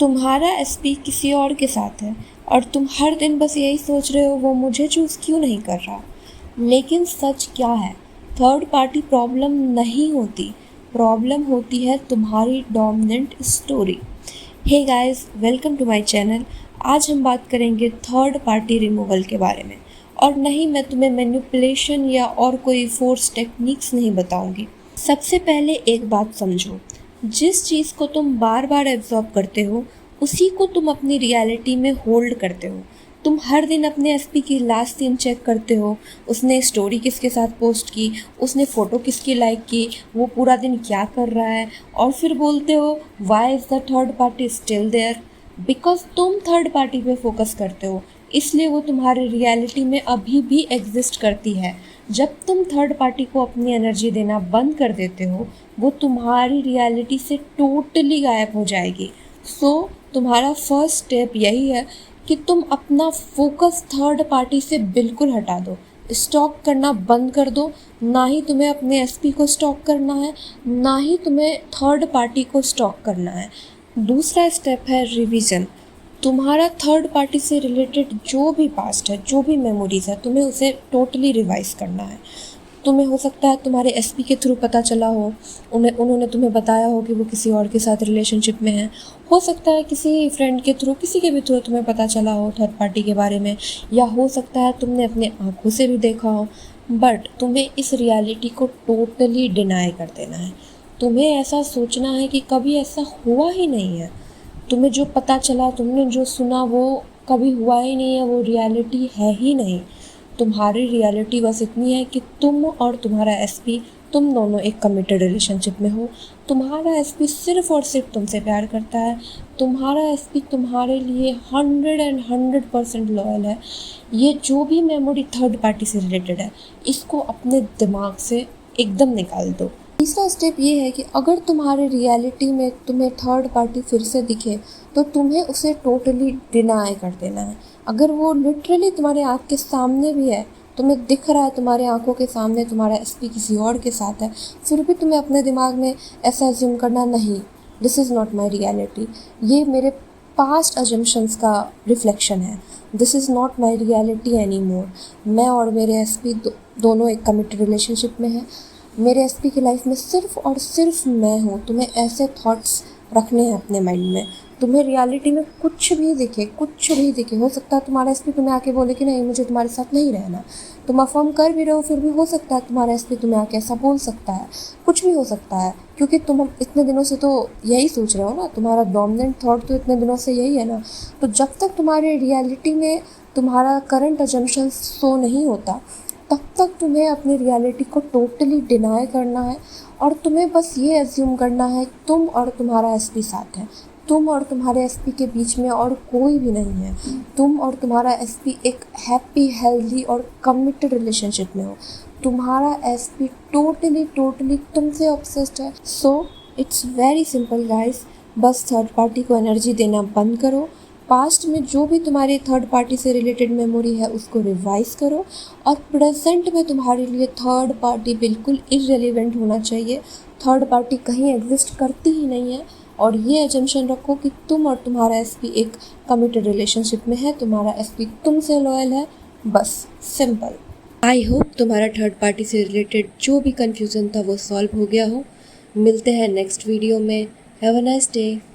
तुम्हारा एसपी किसी और के साथ है और तुम हर दिन बस यही सोच रहे हो वो मुझे चूज़ क्यों नहीं कर रहा। लेकिन सच क्या है, थर्ड पार्टी प्रॉब्लम नहीं होती, प्रॉब्लम होती है तुम्हारी dominant story. Hey guys, welcome to my channel. आज हम बात करेंगे थर्ड पार्टी रिमूवल के बारे में। और नहीं, मैं तुम्हें मैनिपुलेशन या और कोई फोर्स टेक्निक्स नहीं बताऊंगी। सबसे पहले एक बात समझो, जिस चीज़ को तुम बार बार एब्जॉर्ब करते हो उसी को तुम अपनी रियलिटी में होल्ड करते हो। तुम हर दिन अपने एसपी की लास्ट सीन चेक करते हो, उसने स्टोरी किसके साथ पोस्ट की, उसने फ़ोटो किसकी लाइक की, वो पूरा दिन क्या कर रहा है, और फिर बोलते हो why is the third party still there. Because तुम थर्ड पार्टी पे फोकस करते हो, इसलिए वो तुम्हारी रियलिटी में अभी भी एग्जिस्ट करती है। जब तुम थर्ड पार्टी को अपनी एनर्जी देना बंद कर देते हो, वो तुम्हारी रियलिटी से टोटली गायब हो जाएगी। तुम्हारा फर्स्ट स्टेप यही है कि तुम अपना फोकस थर्ड पार्टी से बिल्कुल हटा दो। स्टॉक करना बंद कर दो। ना ही तुम्हें अपने एसपी को स्टॉक करना है, ना ही तुम्हें थर्ड पार्टी को स्टॉक करना है। दूसरा स्टेप है रिवीजन। तुम्हारा थर्ड पार्टी से रिलेटेड जो भी पास्ट है, जो भी मेमोरीज़ है, तुम्हें उसे टोटली रिवाइज करना है। तुम्हें हो सकता है तुम्हारे एसपी के थ्रू पता चला हो, उन्होंने तुम्हें बताया हो कि वो किसी और के साथ रिलेशनशिप में है। हो सकता है किसी फ्रेंड के थ्रू, किसी के भी थ्रू तुम्हें पता चला हो थर्ड पार्टी के बारे में, या हो सकता है तुमने अपने आँखों से भी देखा हो। बट तुम्हें इस रियलिटी को टोटली डिनाई कर देना है। तुम्हें ऐसा सोचना है कि कभी ऐसा हुआ ही नहीं है। तुम्हें जो पता चला, तुमने जो सुना, वो कभी हुआ ही नहीं है, वो रियलिटी है ही नहीं। तुम्हारी रियलिटी बस इतनी है कि तुम और तुम्हारा एसपी, तुम दोनों एक कमिटेड रिलेशनशिप में हो। तुम्हारा एसपी सिर्फ़ और सिर्फ तुमसे प्यार करता है। तुम्हारा एसपी तुम्हारे लिए 100% लॉयल है। ये जो भी मेमोरी थर्ड पार्टी से रिलेटेड है, इसको अपने दिमाग से एकदम निकाल दो। तीसरा स्टेप ये है कि अगर तुम्हारे रियलिटी में तुम्हें थर्ड पार्टी फिर से दिखे, तो तुम्हें उसे टोटली डिनाई कर देना है। अगर वो लिटरली तुम्हारे आँख के सामने भी है, तुम्हें दिख रहा है तुम्हारे आंखों के सामने तुम्हारा एसपी किसी और के साथ है, फिर भी तुम्हें अपने दिमाग में ऐसा अज्यूम करना, नहीं, this is not my reality, ये मेरे पास्ट अजम्पशंस का रिफ्लेक्शन है, this is not my reality any more. मैं और मेरे एसपी दोनों एक कमिटेड रिलेशनशिप में हैं। मेरे एसपी की लाइफ में सिर्फ़ और सिर्फ मैं हूँ। तुम्हें ऐसे थॉट्स रखने हैं अपने माइंड में। तुम्हें रियलिटी में कुछ भी दिखे, कुछ भी दिखे, हो सकता है तुम्हारा एसपी तुम्हें आके बोले कि नहीं, मुझे तुम्हारे साथ नहीं रहना। तुम अफर्म कर भी रहे हो, फिर भी हो सकता है तुम्हारा एसपी तुम्हें आके ऐसा बोल सकता है। कुछ भी हो सकता है, क्योंकि तुम इतने दिनों से तो यही सोच रहे हो ना, तुम्हारा डोमिनेंट थॉट तो इतने दिनों से यही है ना। तो जब तक तुम्हारे रियलिटी में तुम्हारा करंट अजम्पशन शो नहीं होता, तब तक तुम्हें अपनी रियलिटी को टोटली डिनाई करना है। और तुम्हें बस ये एज्यूम करना है तुम और तुम्हारा एसपी साथ है। तुम और तुम्हारे एसपी के बीच में और कोई भी नहीं है। तुम और तुम्हारा एसपी एक हैप्पी, हेल्दी और कमिटेड रिलेशनशिप में हो। तुम्हारा एसपी टोटली तुमसे ऑब्सेस्ड है। So it's very simple guys, बस थर्ड पार्टी को एनर्जी देना बंद करो। पास्ट में जो भी तुम्हारी थर्ड पार्टी से रिलेटेड मेमोरी है, उसको रिवाइज करो। और प्रेजेंट में तुम्हारे लिए थर्ड पार्टी बिल्कुल इररिलेवेंट होना चाहिए। थर्ड पार्टी कहीं एग्जिस्ट करती ही नहीं है। और ये एजम्पशन रखो कि तुम और तुम्हारा एसपी एक कमिटेड रिलेशनशिप में है, तुम्हारा एसपी तुमसे लॉयल है। बस सिंपल। आई होप तुम्हारा थर्ड पार्टी से रिलेटेड जो भी कन्फ्यूज़न था वो सॉल्व हो गया हो। मिलते हैं नेक्स्ट वीडियो में। Have a nice day.